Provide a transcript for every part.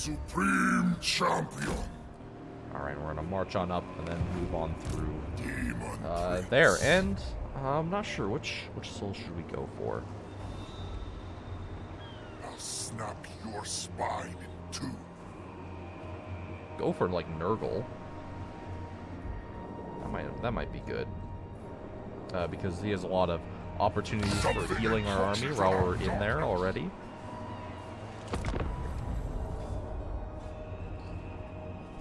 Supreme Champion. Alright, we're gonna march on up and then move on through Daemon there. And I'm not sure which soul should we go for. I'll snap your spine in two. Go for like Nurgle. That might be good. Because he has a lot of opportunities for healing our army while we're in there already.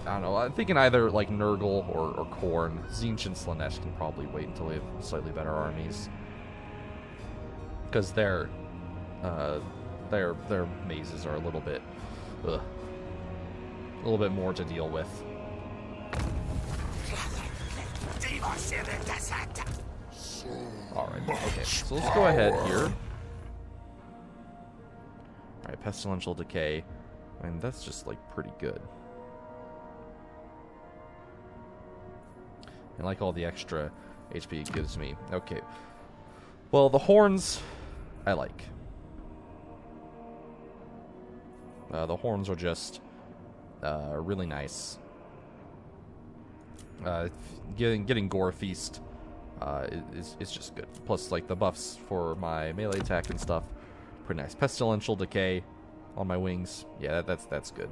I don't know. I'm thinking either like Nurgle or Khorne. Tzeentch and Slaanesh can probably wait until we have slightly better armies, because their mazes are a little bit more to deal with. All right. Okay. So let's go ahead here. All right. Pestilential Decay. I mean, that's just like pretty good. And like all the extra HP it gives me. Okay. Well, the horns, I like. The horns are just really nice. Getting Gore Feast is just good. Plus, like the buffs for my melee attack and stuff, pretty nice. Pestilential Decay on my wings, yeah, that's good.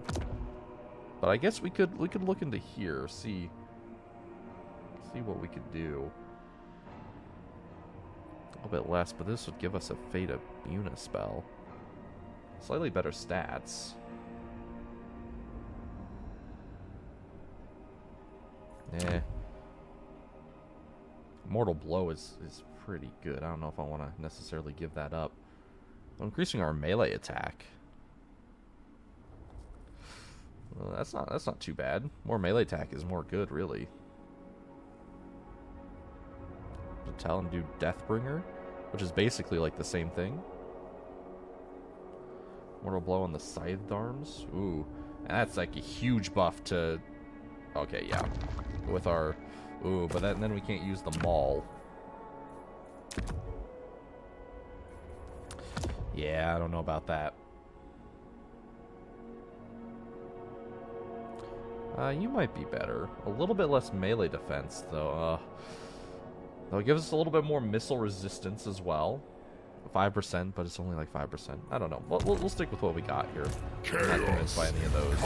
But I guess we could look into here, see what we could do. A little bit less, but this would give us a Fate of Buna spell. Slightly better stats. Eh. Mortal Blow is pretty good. I don't know if I want to necessarily give that up. Well, increasing our melee attack. Well, that's not too bad. More melee attack is more good, really. Tell him do Deathbringer, which is basically like the same thing. Mortal Blow on the Scythed Arms. Ooh, and that's like a huge buff to. Okay, yeah, with our. Ooh, but then we can't use the Maul. Yeah, I don't know about that. You might be better. A little bit less melee defense, though. It'll give us a little bit more missile resistance as well. 5%, but it's only like 5%. I don't know. We'll stick with what we got here. I'm not convinced by any of those.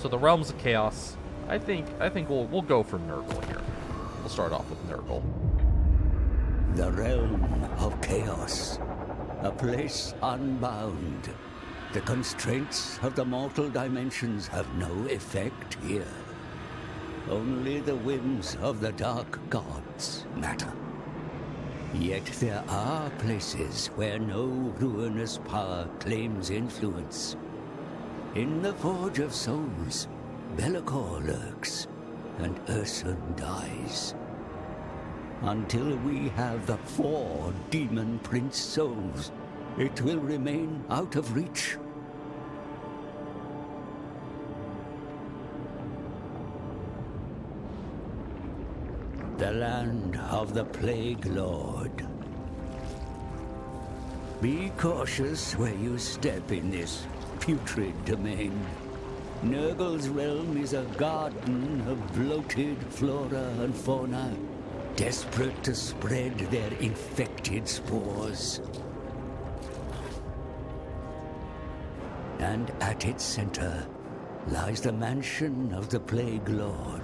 So the Realms of Chaos. I think we'll go for Nurgle here. We'll start off with Nurgle. The Realm of Chaos. A place unbound. The constraints of the mortal dimensions have no effect here. Only the whims of the dark gods matter. Yet there are places where no ruinous power claims influence. In the Forge of Souls, Be'lakor lurks, and Ursun dies. Until we have the 4 Daemon Prince souls, it will remain out of reach. The land of the Plague Lord. Be cautious where you step in this putrid domain. Nurgle's realm is a garden of bloated flora and fauna, desperate to spread their infected spores. And at its center lies the mansion of the Plague Lord.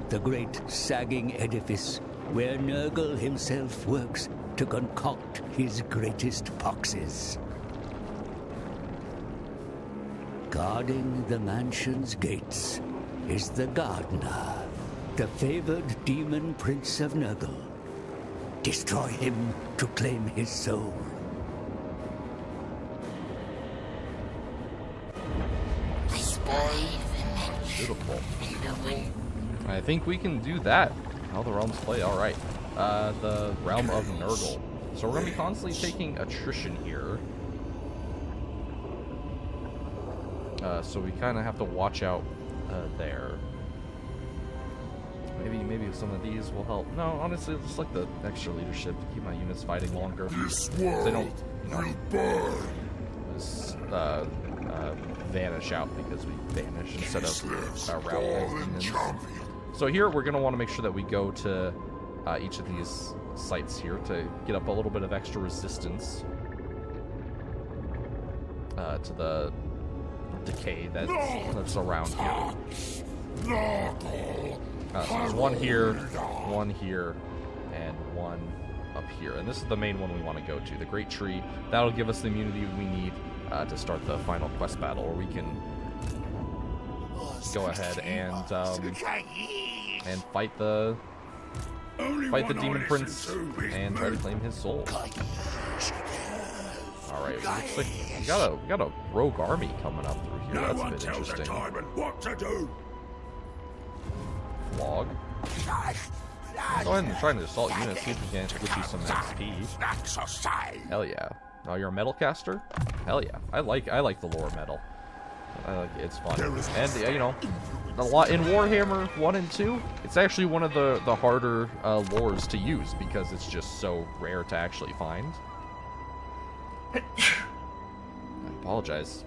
The great sagging edifice where Nurgle himself works to concoct his greatest poxes. Guarding the mansion's gates is the Gardener, the favored Demon Prince of Nurgle. Destroy him to claim his soul. Beautiful. I think we can do that. How the realms play. All right. The Realm of Nurgle. So we're going to be constantly taking attrition here. So we kind of have to watch out there. Maybe some of these will help. No, honestly, just like the extra leadership to keep my units fighting longer. This They world don't, will burn. vanish out because we vanish instead of route as demons. champion. So here we're going to want to make sure that we go to each of these sites here to get up a little bit of extra resistance to the decay that's around here. So there's one here, and one up here. And this is the main one we want to go to, the Great Tree. That'll give us the immunity we need to start the final quest battle, where we can go ahead and fight the Daemon Prince and try to claim his soul. All right, looks like we got a rogue army coming up through here. That's a bit interesting. What to do? Flog. Go ahead and try to assault units. See if we can get you some XP. Hell yeah! Oh, you're a metal caster? Hell yeah! I like the lore metal. I like it. It's fun. And you know, a lot in Warhammer 1 and 2. It's actually one of the harder lores to use because it's just so rare to actually find. I apologize.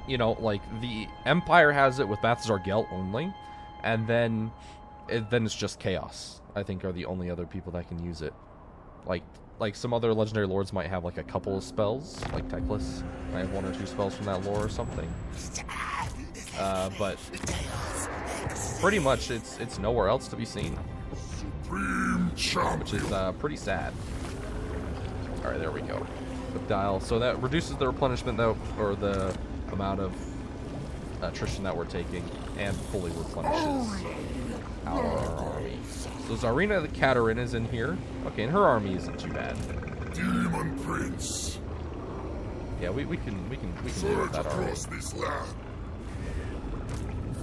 You know, like the Empire has it with Balthazar Gelt only, and then it's just Chaos. I think are the only other people that can use it. Like some other legendary lords might have like a couple of spells, like Teclis might have 1 or 2 spells from that lore or something. But pretty much it's nowhere else to be seen, which is pretty sad. All right, there we go. Quick dial. So that reduces the replenishment though, or the amount of attrition that we're taking, and fully replenishes our army. So Zarina the Katerin is in here. Okay, and her army isn't too bad. Daemon Prince. Yeah, we can deal with that army.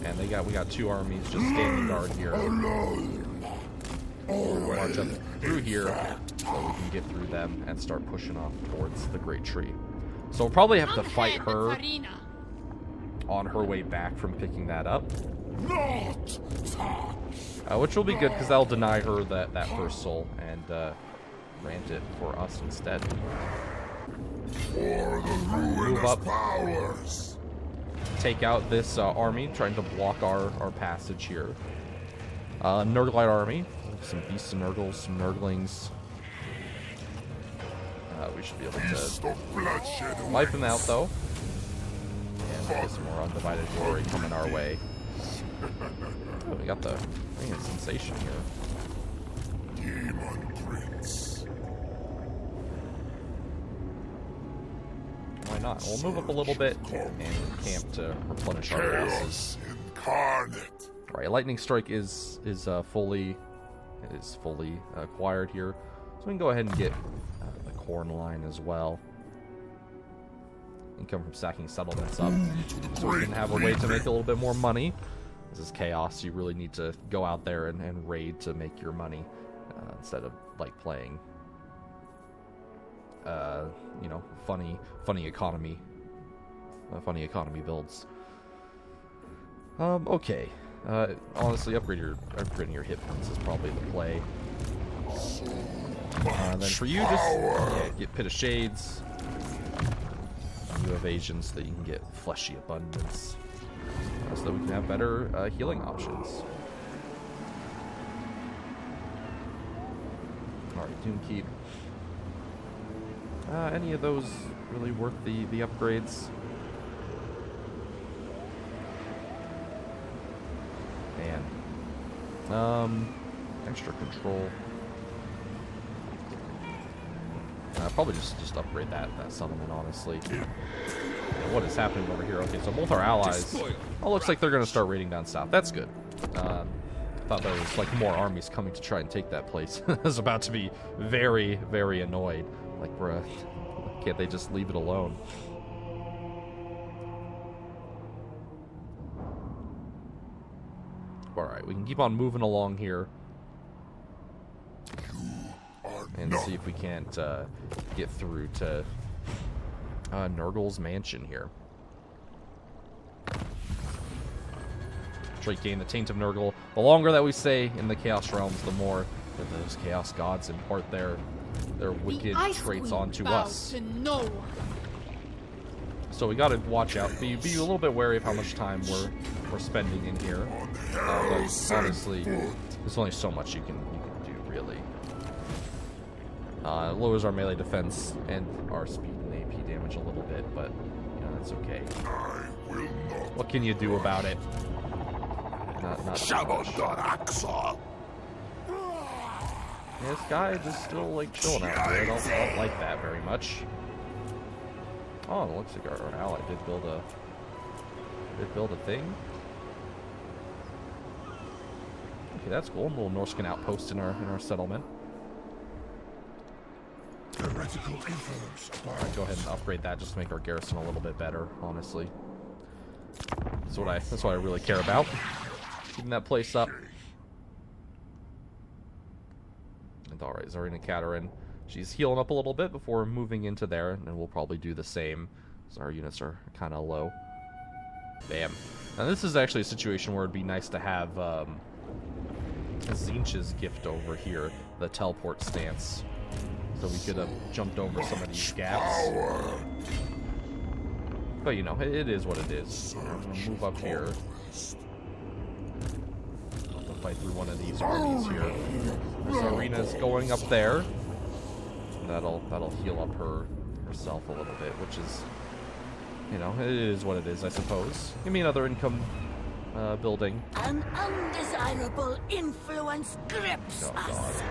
And we got 2 armies just standing guard here. We'll march up through here so we can get through them and start pushing off towards the Great Tree. So we'll probably have to fight her on her way back from picking that up. Which will be good because that'll deny her that first soul and grant it for us instead. Move up. Powers. Take out this army trying to block our passage here. Nurglite army. Some beasts and Nurgles, some Nurglings. We should be able to wipe them out though. And get some more undivided glory coming our way. Oh, we got the Ring of Sensation here. Daemon Prince. Why not? We'll move up a little bit and camp to replenish our losses. Incarnate. Alright, Lightning Strike is fully acquired here. So we can go ahead and get the Corn Line as well. Income from stacking settlements up. So we can have a way to make a little bit more money. This is Chaos. You really need to go out there and raid to make your money instead of like playing you know, funny economy builds. Okay. Honestly, upgrading your hit points is probably the play. Then for you, just get Pit of Shades. New evasion so that you can get fleshy abundance, so that we can have better healing options. Alright, Doomkeep. Any of those really worth the upgrades? Man. Extra control. Probably just upgrade that settlement, honestly. What is happening over here? Okay, so both our allies. Oh, looks like they're going to start raiding down south. That's good. Thought there was like more armies coming to try and take that place. I was about to be very, very annoyed. Like, bruh, can't they just leave it alone? Alright, we can keep on moving along here. And see if we can't get through to Nurgle's mansion here. Try to gain the Taint of Nurgle. The longer that we stay in the Chaos Realms, the more that those Chaos Gods impart their wicked traits onto us. To no one. So we gotta watch out. Be a little bit wary of how much time we're spending in here. But honestly, there's only so much you can do, really. It lowers our melee defense and our speed and AP damage a little bit, but you know, that's okay. What can you do about it? Not too much. Yeah, this guy just still like chilling out here. I don't like that very much. Oh, it looks like our ally did build a thing. Okay, that's cool. A little Norscan outpost in our settlement. Heretical influence. Alright, go ahead and upgrade that just to make our garrison a little bit better, honestly. That's what I really care about. Keeping that place up. And alright, Zarina Katerin. She's healing up a little bit before moving into there, and we'll probably do the same. So our units are kind of low. Bam. Now this is actually a situation where it'd be nice to have Zinch's gift over here, the teleport stance. So we could have jumped over some of these gaps. But you know, it is what it is. I'm gonna move up here. I'll have to fight through one of these armies here. Zarina's going up there. That'll heal up herself a little bit, which is, you know, it is what it is, I suppose. Give me another income building. An undesirable influence grips us.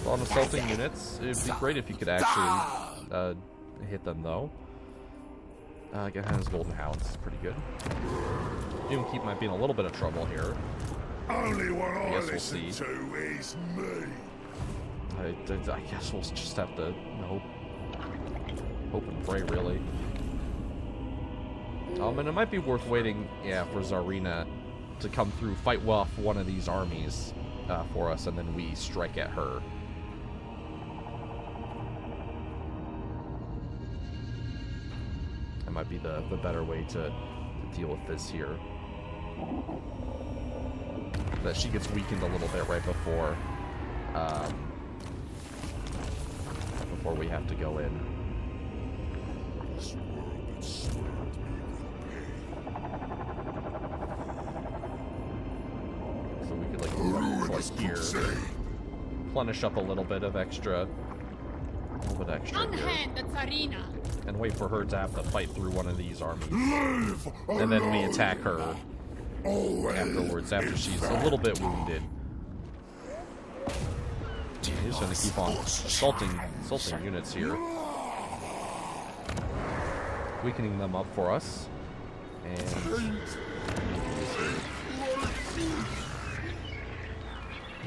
On assaulting units, it'd be great if you could actually hit them, though. Again, his Golden Hounds is pretty good. Doomkeep might be in a little bit of trouble here. Only one I guess we'll listen see. to is me. I guess we'll just have to hope and pray, really. And it might be worth waiting, yeah, for Zarina to come through, fight off one of these armies for us, and then we strike at her. That might be the better way to deal with this here. That she gets weakened a little bit right before we have to go in. So we could like move up to, like, here, plenish up a little bit extra here, Unhand the Tsarina. and wait for her to have to fight through one of these armies, and then we attack her afterwards, after she's a little bit wounded. He's going to keep on assaulting units here, weakening them up for us, and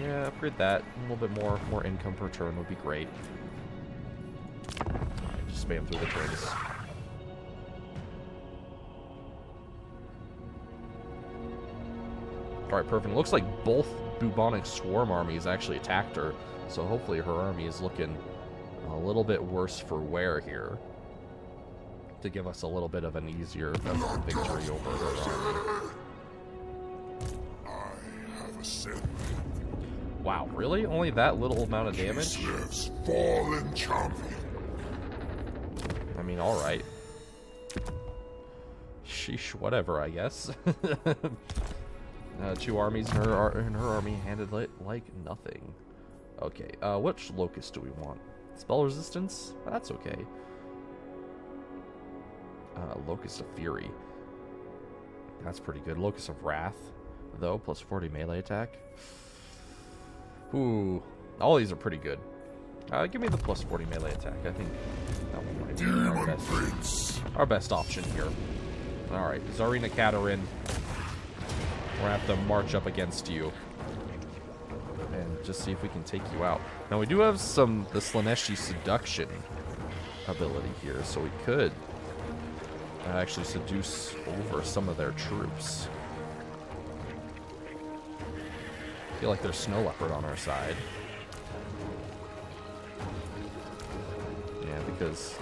yeah, upgrade that. A little bit more income per turn would be great. Alright, just spam through the turns. Alright, perfect. It looks like both bubonic swarm armies actually attacked her, so hopefully her army is looking a little bit worse for wear here, to give us a little bit of an easier victory over her army. I have a sin. Wow, really? Only that little amount of damage? Lives fallen champion. I mean, alright. Sheesh, whatever, I guess. Two armies in her army handled it like nothing. Okay, which locust do we want? Spell resistance? That's okay. Locust of Fury. That's pretty good. Locust of Wrath, though, plus 40 melee attack. Ooh, all these are pretty good. Give me the plus 40 melee attack. I think that one might be our best option here. Alright, Zarina Katerin. We're going to have to march up against you and just see if we can take you out. Now, we do have the Slaneshi Seduction ability here, so we could actually seduce over some of their troops. I feel like there's Snow Leopard on our side. Yeah, because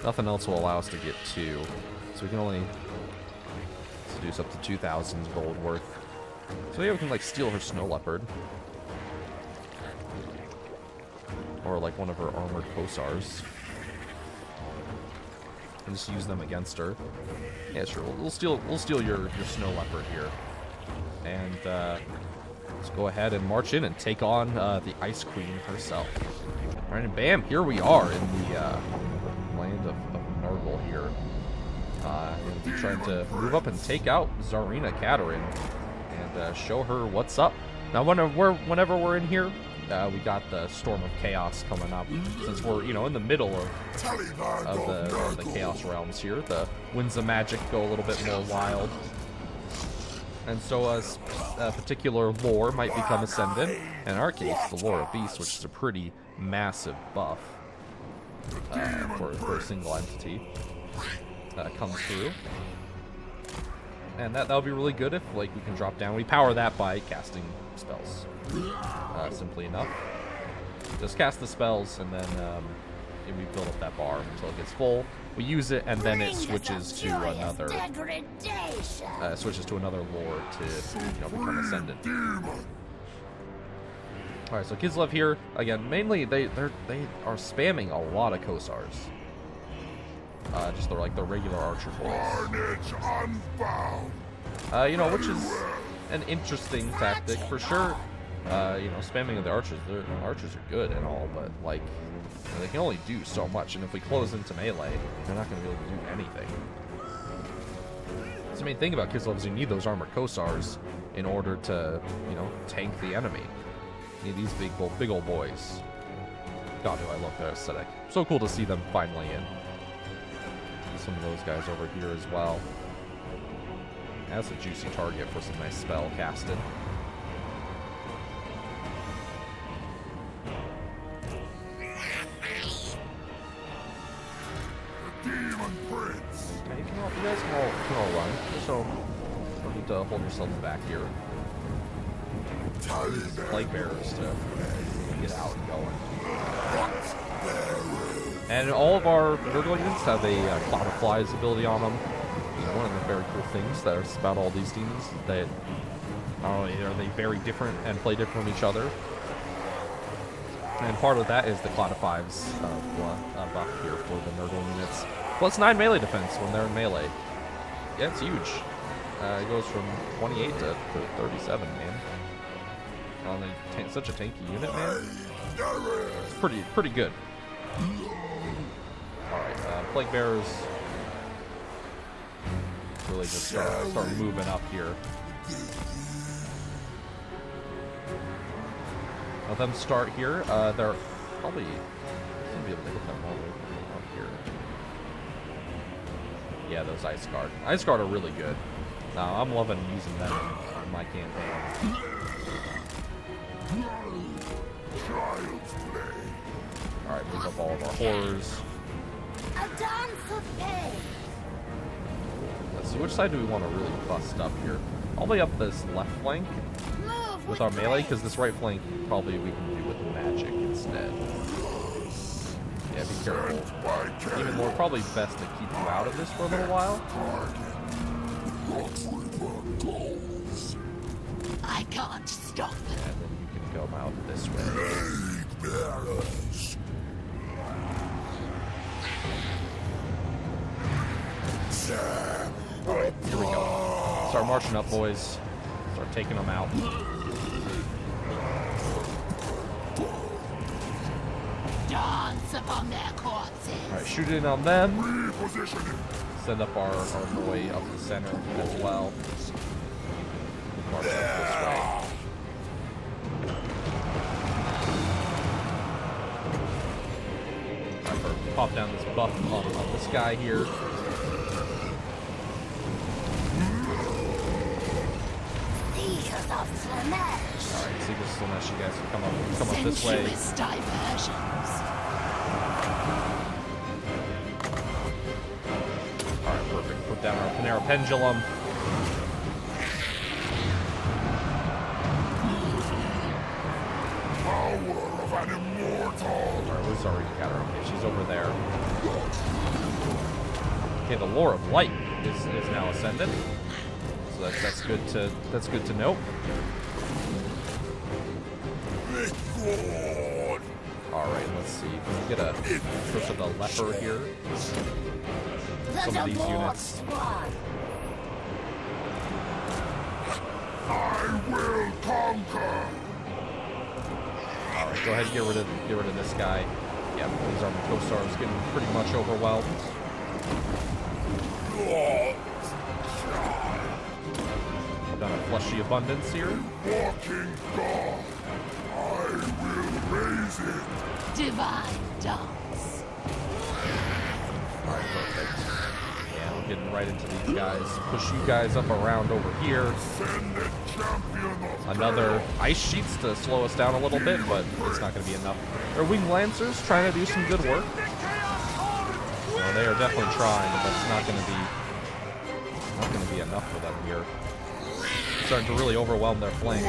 nothing else will allow us to get 2. So we can only seduce up to 2,000 gold worth. So yeah, we can like steal her Snow Leopard. or like one of her armored Kosars. And just use them against her. Yeah, sure. We'll steal your snow leopard here, and let's go ahead and march in and take on the Ice Queen herself. All right, and bam, here we are in the land of Nurgle here. And we're trying to move up and take out Tsarina Katerin and show her what's up. Now, whenever we're in here, we got the Storm of Chaos coming up. Since we're, in the middle of the Chaos Realms here, the Winds of Magic go a little bit more wild. And so a particular lore might become ascendant. In our case, the Lore of Beasts, which is a pretty massive buff for a single entity, comes through. And that'll be really good if we can drop down. We power that by casting spells. Simply enough. Just cast the spells, and then we build up that bar until it gets full. We use it, and then it switches to another lore to become ascendant. All right, so Kislev here again. Mainly, they are spamming a lot of Kosars. Just the regular archer boys. Which is an interesting tactic for sure. Spamming of the archers. The archers are good and all, but they can only do so much. And if we close into melee, they're not going to be able to do anything. So the main thing about Kislev is you need those armored Kosars in order to, tank the enemy. You need these big old boys. God, do I love their aesthetic. So cool to see them finally in. Some of those guys over here as well. That's a juicy target for some nice spell casting. Daemon Prince. Okay, you guys can all run. So don't need to hold yourselves back here. Plague bearers to get out and going. And all of our Nurgle units have a Cloud of Flies ability on them. One of the very cool things that's about all these demons is that not only are they very different and play different from each other, and part of that is the Cloud of Fives buff here for the Nurgle units. Plus 9 melee defense when they're in melee. Yeah, it's huge. It goes from 28 to 37, man. Such a tanky unit, man. It's pretty good. Alright, Plague Bearers really just start moving up here. Let them start here. They're probably gonna be able to hit them all the way up here. Yeah, those Ice Guard. Ice Guard are really good. I'm loving using them in my campaign. Alright, move up all of our horrors. A dance of pain. Let's see, which side do we want to really bust up here? All the way up this left flank with our melee, because this right flank probably we can do with magic instead. Yeah, be careful. Even more, probably best to keep you out of this for a little while. I can't stop. And then you can go out this way. Alright, here we go. Start marching up, boys. Start taking them out. Dance upon their corpses. Alright, shoot in on them. Send up our boy up the center as well. March up this way. Alright, pop down this buff on this guy here. Alright, Seekers of Slanesh, you guys can come up this way. Alright, perfect. Put down our Panera Pendulum. Alright, where's our got her? Okay, she's over there. Okay, the Lore of Light is now ascendant. So that's good to know. Alright, let's see. Can we get a push of the leper here? Some of these units. I will conquer. Alright, go ahead and get rid of this guy. Yeah, these armored co-stars getting pretty much overwhelmed. Got a fleshy abundance here. Walking God, I will raise it. Divine dance. Alright, perfect. Yeah, we're getting right into these guys. Push you guys up around over here. Send the champion of Another ice sheets to slow us down a little bit, but it's not going to be enough. Our winged lancers trying to do some good work. Well, they are definitely trying, but that's not going to be enough for them here. Starting to really overwhelm their flanks.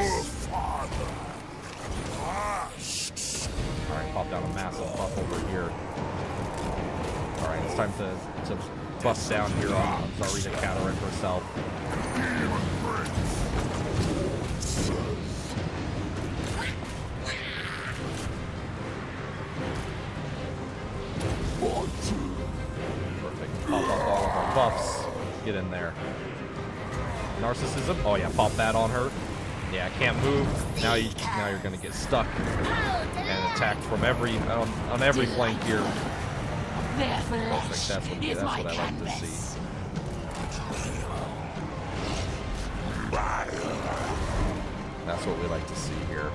Alright, pop down a massive buff over here. Alright, it's time to bust down here on Tsarina Kataryn herself. Perfect. Pop up all of our buffs. Get in there. Narcissism. Oh yeah, pop that on her. Yeah, can't move. Now you're gonna get stuck and attacked from on every flank here. Their Perfect. flesh That's what is I my like to canvas. see. That's what we like to see here.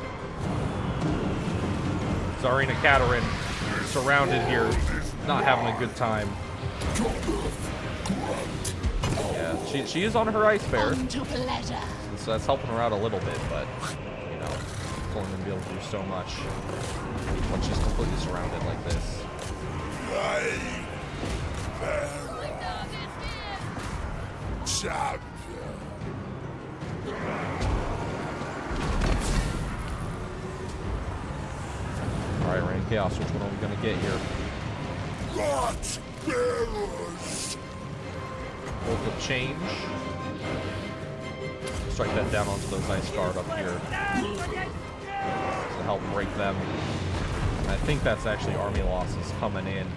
Tsarina Kataryn surrounded here, not having a good time. Yeah, she is on her ice bear, Unto pleasure. so that's helping her out a little bit, but you know, it's only gonna be able to do so much when she's completely surrounded like this. champion. Alright, Rain Chaos, which one are we gonna get here? God's bearers. Bolt of Change. Strike that down onto those ice guard up here to help break them. And I think that's actually army losses coming in.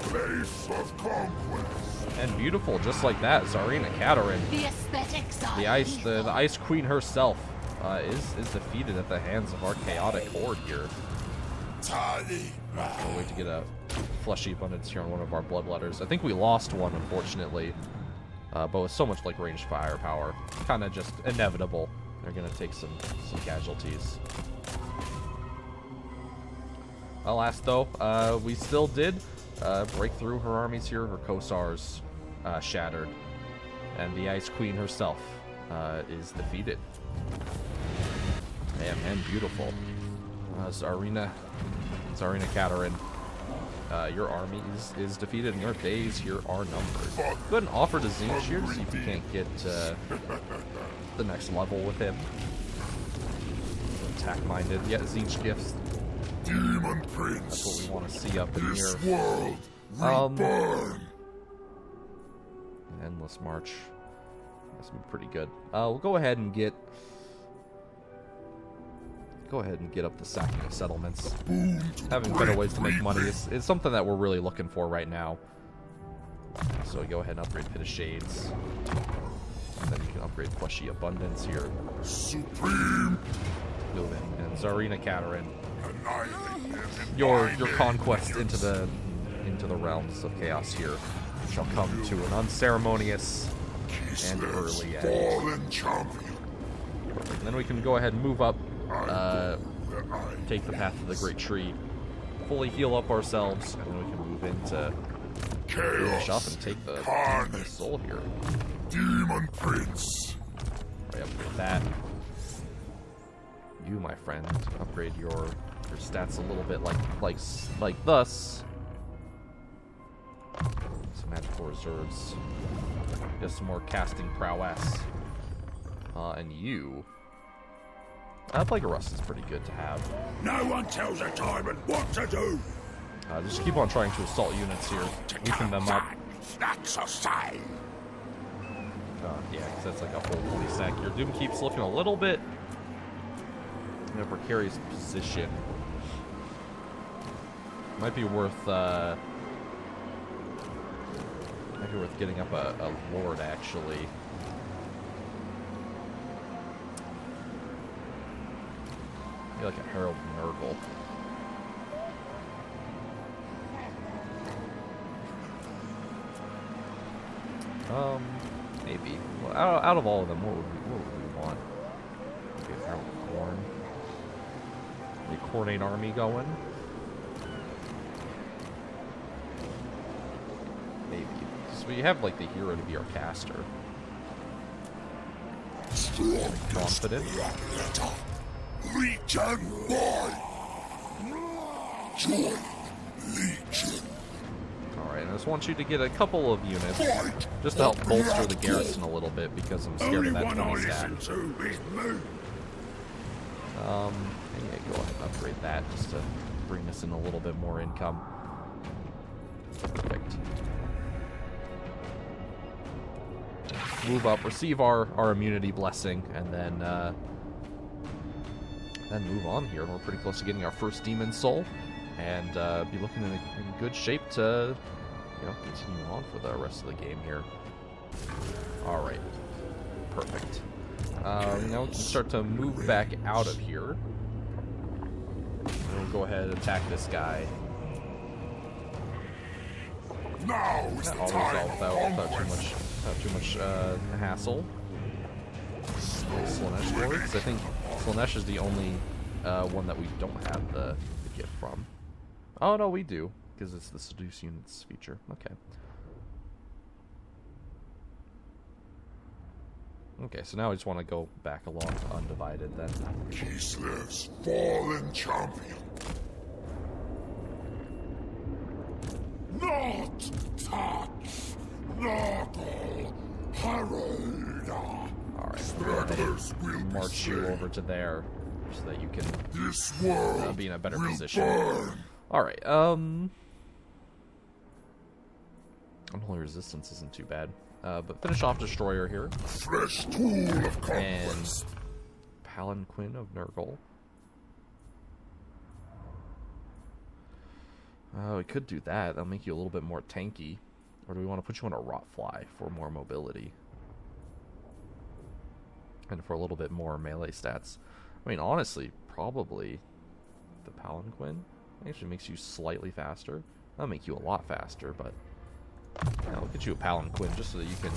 Place of conquest. And beautiful, just like that, Tsarina Kataryn. The aesthetics are The ice lethal. the ice queen herself is defeated at the hands of our chaotic horde here. Tiny. Can't wait to get a fleshy abundance here on one of our bloodletters. I think we lost one, unfortunately, but with so much like ranged firepower, kind of just inevitable. They're gonna take some casualties. Alas, though, we still did break through her armies here. Her Kosars shattered, and the Ice Queen herself is defeated. And beautiful. Tsarina Kataryn, your army is defeated, and your days here are numbered. Go ahead and offer to Zinch here to see if you can't get the next level with him. Attack-minded. Yeah, Zinch gifts. Daemon That's Prince. what we want to see up in This here. world will burn. Endless March. That's gonna be pretty good. We'll go ahead and get up the sacking of settlements. Having better ways to make money is something that we're really looking for right now. So go ahead and upgrade Pit of Shades. And then you can upgrade Fleshy Abundance here. Supreme. And Tsarina Kataryn. Annihilate them in Your my name. conquest into the realms of chaos here shall come to an unceremonious and early end. Fallen champion. Perfect. And then we can go ahead and move up, I take the path to the Great Tree, fully heal up ourselves, and then we can move into finish up chaos. and take the Carnage. soul here. Daemon Prince. Right, upgrade that. You, my friend, upgrade your stats a little bit like thus. Some magical reserves. Get some more casting prowess. And you. Plague of Rust is pretty good to have. No one tells a tyrant what to do. Just keep on trying to assault units here, weaken them up. That's a sign. Yeah, because that's like a whole 20 stack. Your Doom keeps looking a little bit in a precarious position. Might be worth getting up a Lord, actually. Maybe like a Herald Nurgle. Maybe. Well, out of all of them, what would we want? Maybe a Herald Corn. The Cornate army going. Maybe. So we have like the hero to be our caster. Confident. Legion boy. Join Legion. Alright, I just want you to get a couple of units just to help bolster the garrison a little bit because I'm scared of that 20 stack. Yeah, go ahead and upgrade that just to bring us in a little bit more income. Perfect. Move up, receive our immunity blessing, and then move on here. And we're pretty close to getting our first Demon Soul, and be looking in good shape to, continue on for the rest of the game here. All right, perfect. Now we can start to move back out of here. We'll go ahead and attack this guy. Now is the time. Without too much hassle. Slanesh Lords. I think Slanesh is the only one that we don't have the gift from. Oh no, we do, because it's the Seduce Units feature. Okay. Okay, so now I just want to go back along Undivided then. Kislev, fallen champion. Not touch, not all, Herald. Alright, we'll go ahead and march you over to there so that you can This world be in a better will position. burn. Alright, Unholy Resistance isn't too bad. But finish off Destroyer here. Fresh tool of And conquest. Palanquin of Nurgle. We could do that. That'll make you a little bit more tanky. Or do we want to put you on a Rotfly for more mobility? And for a little bit more melee stats. I mean, honestly, probably the Palanquin actually makes you slightly faster. That'll make you a lot faster, but we'll get you a Palanquin just so that you can,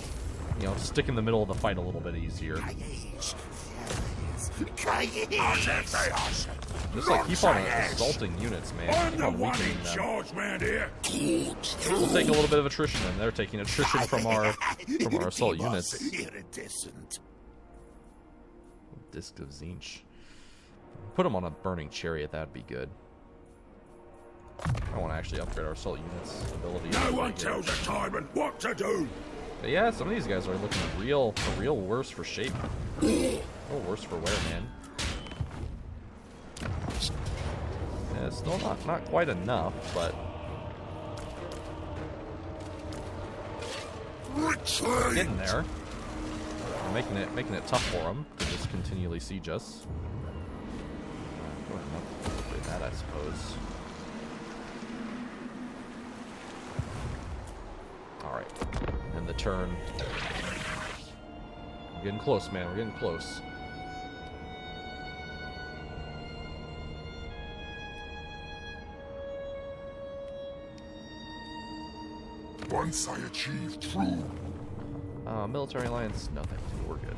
stick in the middle of the fight a little bit easier. Just like keep on assaulting units, man. I'm Keep the on one weakening in them. charge, man, here. We'll take a little bit of attrition, and they're taking attrition from our assault units. Iridescent. Disc of Zinch. Put them on a burning chariot. That'd be good. I want to actually upgrade our assault units' ability. No one tells a tyrant what to do. But yeah, some of these guys are looking real worse for shape. A little worse for wear, man. Yeah, it's still not quite enough, but Retreat. getting there. We're making it tough for them to just continually siege us. Go ahead and upgrade that, I suppose. Alright. And the turn. We're getting close, man. We're getting close. Once I achieve true. Military alliance? No, thank you. We're good.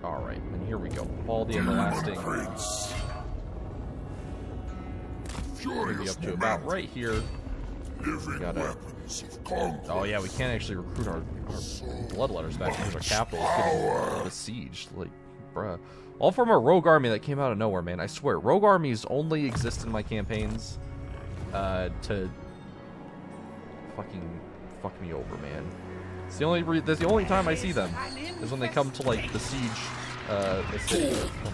Alright, and here we go. All the everlasting. Prince. Maybe up to about right here. Living Gotta- weapons of conquest. Oh yeah, we can't actually recruit our bloodletters back because our capital is getting besieged. Like, bruh. All from a rogue army that came out of nowhere, man. I swear, rogue armies only exist in my campaigns to fucking fuck me over, man. It's the only that's the only time I see them is when they come to like besiege the city. They'll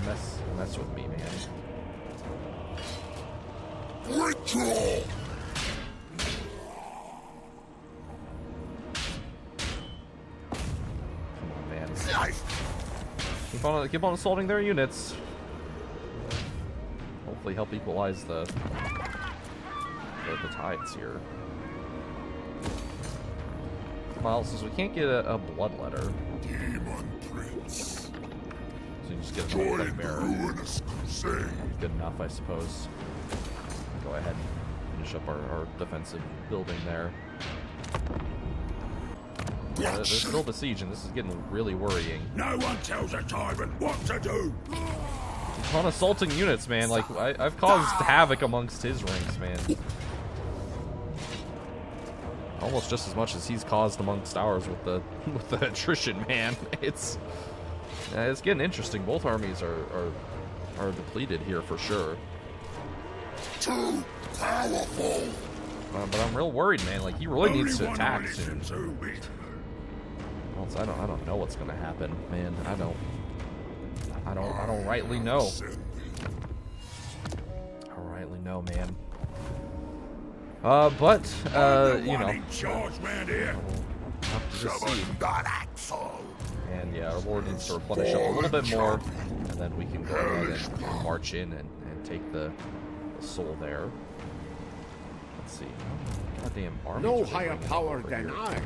mess with me, man. Draw. Come on, man. Keep on assaulting their units. Hopefully help equalize the tides here. Well, since we can't get a bloodletter, Daemon Prince. so you just get a Join the bugbear. ruinous crusade. Good enough, I suppose. Go ahead and finish up our defensive building there. Yeah, they're still besieging. This is getting really worrying. No one tells a tyrant what to do. On assaulting units, man. Like I've caused havoc amongst his ranks, man. Almost just as much as he's caused amongst ours with the attrition, man. It's getting interesting. Both armies are depleted here for sure. Too powerful. But I'm real worried, man. Like he really needs to attack soon. Else I don't know what's gonna happen, man. I don't rightly know. I don't rightly know, man. But you know, Charge man here. we'll have to just see. That axle. And yeah, our lord needs to replenish up a little bit more, and then we can go ahead and march in and take the soul there. Let's see. Goddamn armies. No are higher bringing power over than here. I.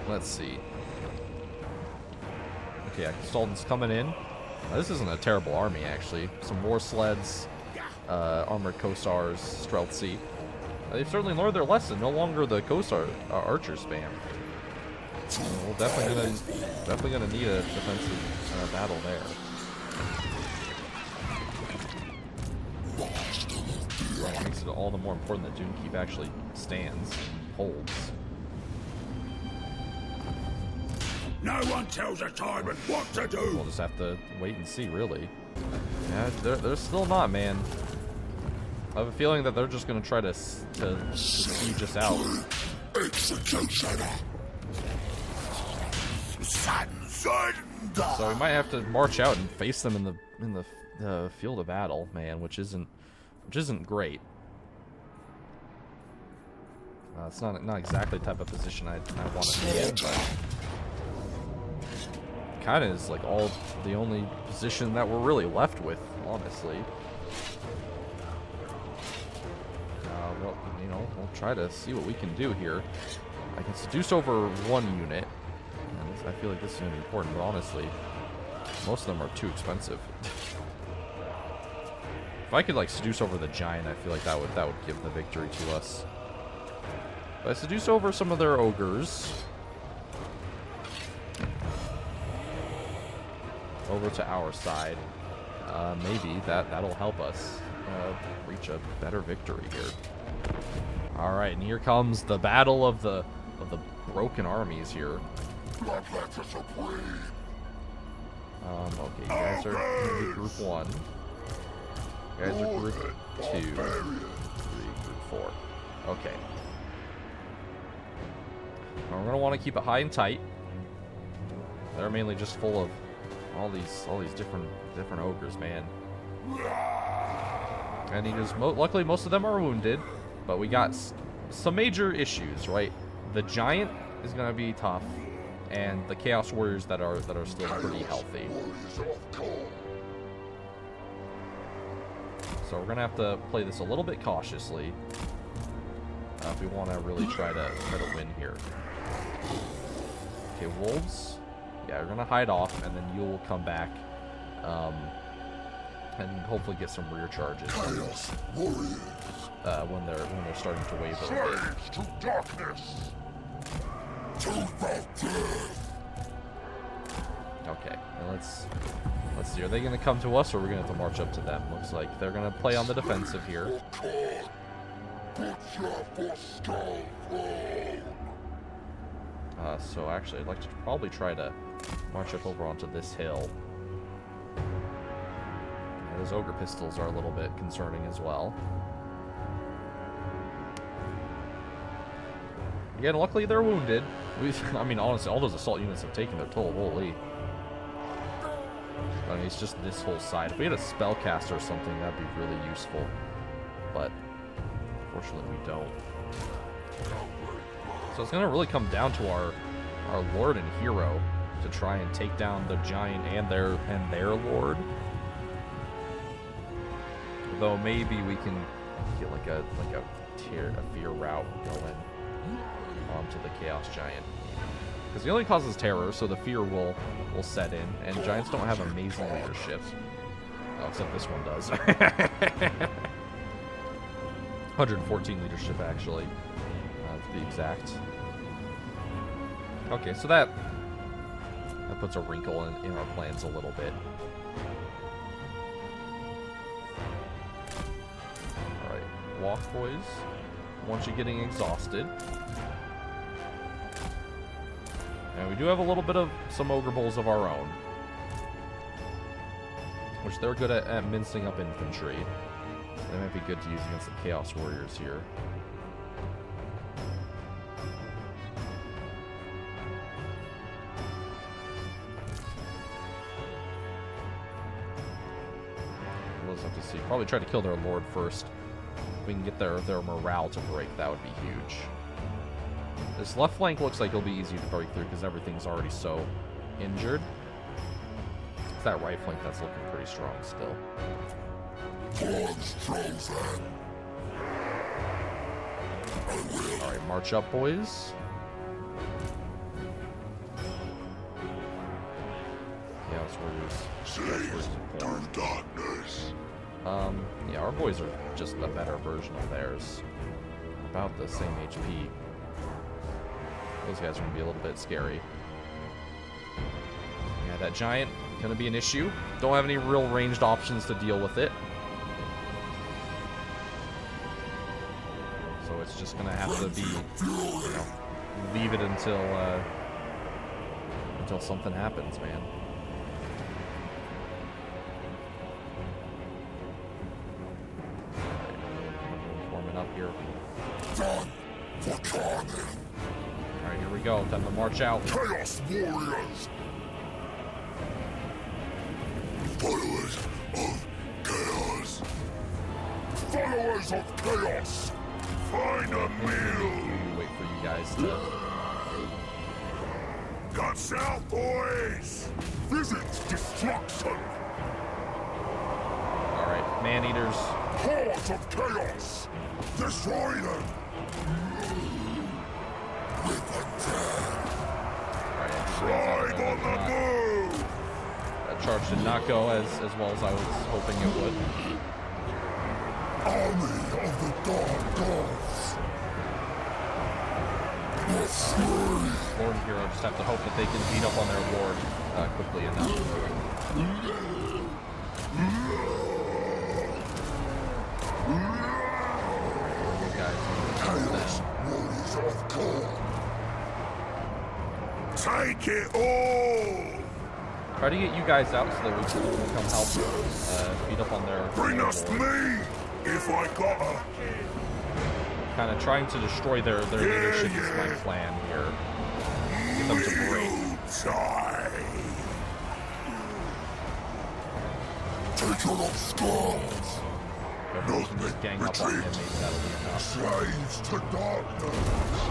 Let's see. Okay, Sultan's coming in. This isn't a terrible army, actually. Some war sleds, armored Kosars, Streltsy. They've certainly learned their lesson. No longer the Kosar archer spam. We're definitely gonna need a defensive battle there. It makes it all the more important that Doomkeep actually stands, holds. No one tells a tyrant what to do. We'll just have to wait and see, really. Yeah, they're still not, man. I have a feeling that they're just gonna try to siege us out. Execution. So we might have to march out and face them in the field of battle, man, which isn't great. It's not exactly the type of position I want to be in, but kind of is like the only position that we're really left with, honestly. Well, you know, we'll try to see what we can do here. I can seduce over one unit. And I feel like this is going to be important, but honestly, most of them are too expensive. If I could like seduce over the giant, I feel like that would give the victory to us. If I seduce over some of their ogres over to our side, maybe that'll help us reach a better victory here. All right, and here comes the battle of the broken armies here. Okay, you guys are in group 1. You guys are group 2, 3, group 4. Okay. Now we're gonna want to keep it high and tight. They're mainly just full of all these different ogres, man. And luckily most of them are wounded, but we got some major issues, right? The giant is gonna be tough, and the Chaos Warriors that are still pretty healthy. So we're gonna have to play this a little bit cautiously if we want to really try to win here. Okay, wolves. Yeah, we're gonna hide off, and then you'll come back, and hopefully get some rear charges when they're starting to waver. Slaves to darkness. To the death. Okay, now let's see. Are they gonna come to us, or are we gonna have to march up to them? Looks like they're gonna play on the defensive here. So actually, I'd like to probably try to march up over onto this hill. Those ogre pistols are a little bit concerning as well. Again, luckily they're wounded. I mean, honestly, all those assault units have taken their toll. Holy. But I mean, it's just this whole side. If we had a spellcaster or something, that'd be really useful. But unfortunately, we don't. So it's gonna really come down to our lord and hero to try and take down the giant and their lord. Though maybe we can get like a fear route going onto the chaos giant. Because he only causes terror, so the fear will set in, and giants don't have amazing leadership. Oh, except this one does. 114 leadership, actually, to be exact. Okay, so that puts a wrinkle in our plans a little bit. Alright, walk, boys. Once you're getting exhausted. And we do have a little bit of some ogre bulls of our own, which they're good at mincing up infantry. They might be good to use against the Chaos Warriors here. We'll just have to see. Probably try to kill their lord first. If we can get their morale to break, that would be huge. This left flank looks like it'll be easy to break through because everything's already so injured. It's that right flank that's looking pretty strong still. Alright, march up, boys. Yeah, Warriors. Yeah, our boys are just a better version of theirs. About the same HP. Those guys are going to be a little bit scary. Yeah, that giant going to be an issue. Don't have any real ranged options to deal with it. So it's just going to have to be, leave it until something happens, man. Alright, warming up here. Alright, here we go. Time to march out. Chaos Warriors! Followers of Chaos! Followers of Chaos! Find a meal! Wait for you guys to... Guts out, boys! Visit destruction! Alright, man-eaters. Hordes of Chaos! Destroy them! Drive on the move! That charge did not go as well as I was hoping it would. Army of the Dark Gods! Lord and Hero just have to hope that they can beat up on their Lord quickly enough. These guys Take it all! try to get you guys out so that we can come help beat up on their Bring Lord. us me, if I got her. Kind of trying to destroy their leadership is my plan here. Get them to break. Take your own scars. Everyone can just gang up on him, maybe that'll be enough. Slaves to darkness.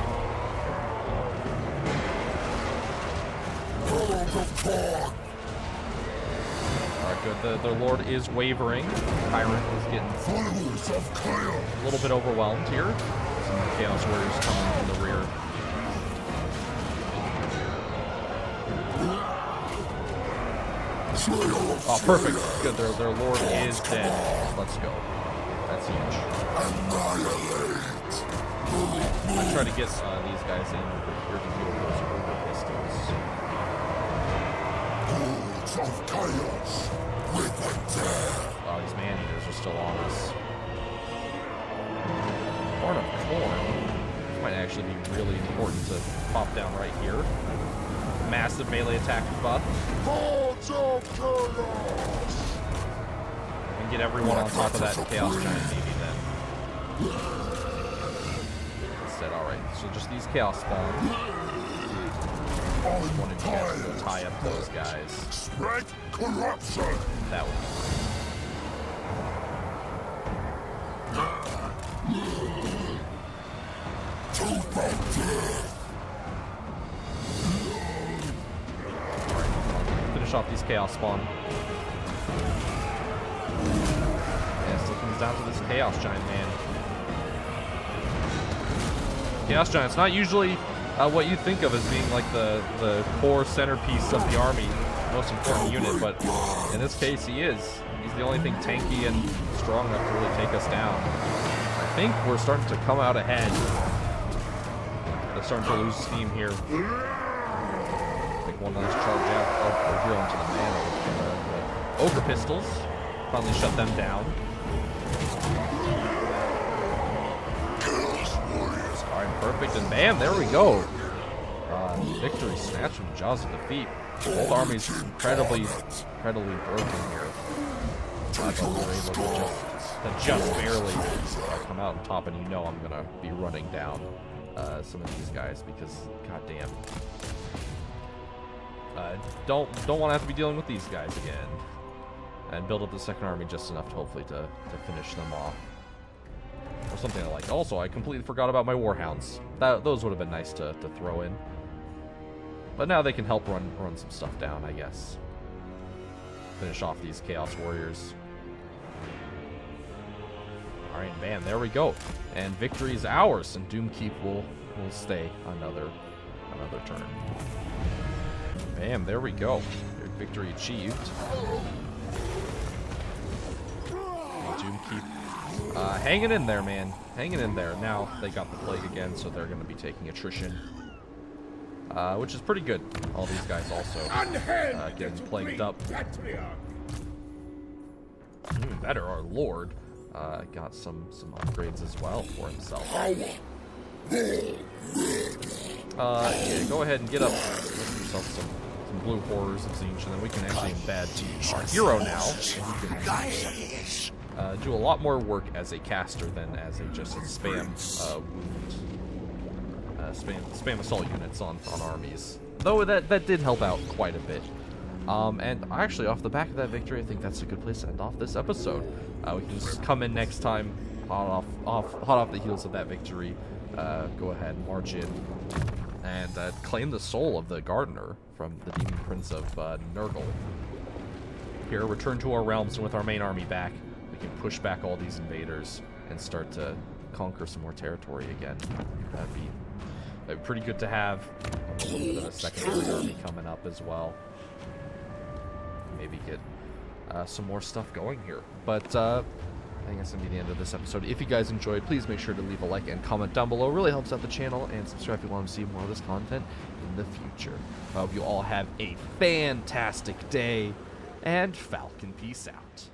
Herald of God. Alright, good. Their Lord is wavering. Tyrant is getting Followers of Chaos. a little bit overwhelmed here. Some Chaos Warriors coming from the rear. Oh, perfect. Good. Their Lord is dead. Let's go. That's huge. I try to get these guys in here to deal with those over pistols. Hordes of Chaos. With the dead. Wow, these man-eaters are still on us. Horn of Corn. This might actually be really important to pop down right here. Massive melee attack buff. Hordes of Chaos. And get everyone on top of that Chaos Giant maybe then. Instead, alright. So just these Chaos spawns. wanted you guys to go tie up those guys. Spread corruption. That would be Alright, finish off these Chaos Spawn. Yeah, it still comes down to this Chaos Giant, man. Chaos Giant's not usually what you think of as being like the core centerpiece of the army, most important unit, but in this case he is. He's the only thing tanky and strong enough to really take us down. I think we're starting to come out ahead. They're starting to lose steam here. Take one last charge out. Oh, we're here onto the man. The Ogre pistols finally shut them down. Alright, perfect, and bam, there we go. Victory snatched from the jaws of defeat. Both armies incredibly broken here. But we were able to just barely come out on top, and you know I'm gonna be running down some of these guys because, goddamn, don't want to have to be dealing with these guys again, and build up the second army just enough to hopefully to finish them off. Or something I like. Also, I completely forgot about my Warhounds. Those would have been nice to throw in. But now they can help run some stuff down, I guess. Finish off these Chaos Warriors. Alright, bam, there we go. And victory is ours, and Doomkeep will stay another turn. Bam, there we go. Victory achieved. Doomkeep hanging in there, man. Hanging in there. Now they got the plague again, so they're going to be taking attrition. Which is pretty good. All these guys also getting plagued up. Even better, our Lord got some upgrades as well for himself. Yeah, go ahead and get yourself some blue horrors of Zinch, and then we can actually embed our hero now. And he can do a lot more work as a caster than as just a spam spam assault units on armies. Though that did help out quite a bit. And actually, off the back of that victory, I think that's a good place to end off this episode. We can just come in next time, hot off the heels of that victory. Go ahead and march in and claim the soul of the Gardener from the Daemon Prince of Nurgle. Here, return to our realms, and with our main army back, we can push back all these invaders and start to conquer some more territory again. That'd be pretty good to have. A little bit of a secondary army coming up as well. Maybe get some more stuff going here. But I think that's going to be the end of this episode. If you guys enjoyed, please make sure to leave a like and comment down below. It really helps out the channel, and subscribe if you want to see more of this content in the future. I hope you all have a fantastic day, and Falcon peace out.